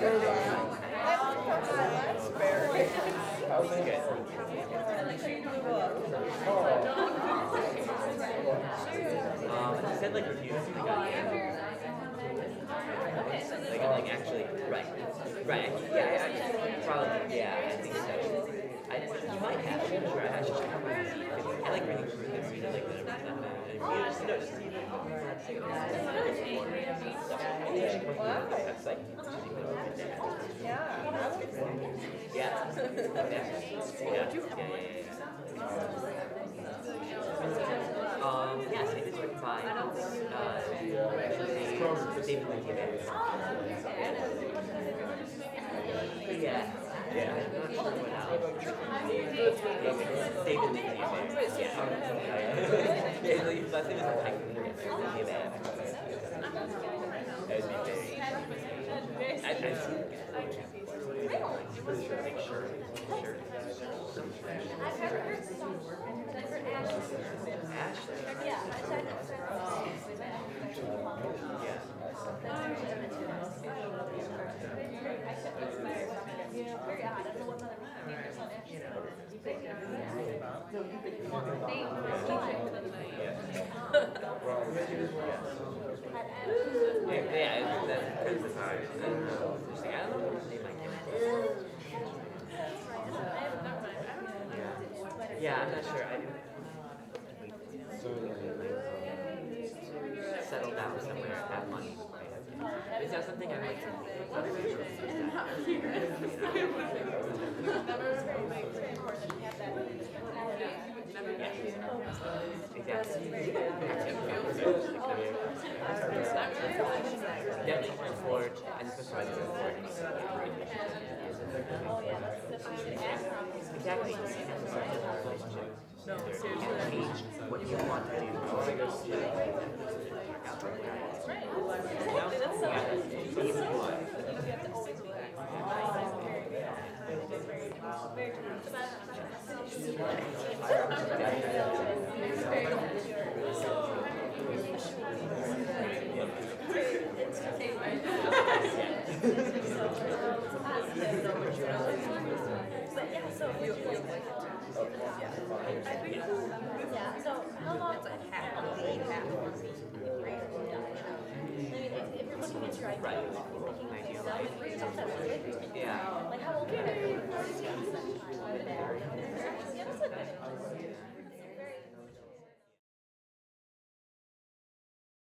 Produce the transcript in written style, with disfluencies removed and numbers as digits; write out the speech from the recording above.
He said like reviews like on like actually right. Right. Yeah, probably yeah, I think so. You might have to, sure. I should check out my reviews. I like reading through them, reading like the reviews. No, just see like that's like yeah. Yes, it is written by David Lindsay Evans. Yeah. Yeah. I'm not sure what else. David Lindsay Evans. Yeah. Yeah, his last name is like Lindsay Evans. That would be very. I've seen it. Pretty sure. Make sure. Sure. I've never heard the song. I've heard Ashley. Ashley. Yeah, I said it. Yeah. Very odd. I don't know what mother names on Ashley. Yeah, that's kind of the time. I don't know if they might get it. Yeah, I'm not sure. I settle down somewhere, have money. Is that something I like to do? Definitely afford, and especially afford. Exactly. No, seriously. What you want to do. Yeah, so how long is it? Half of the half. If you're looking at your idea, Right. thinking of yourself, Yeah. like how old are you? Yeah, that's a good age.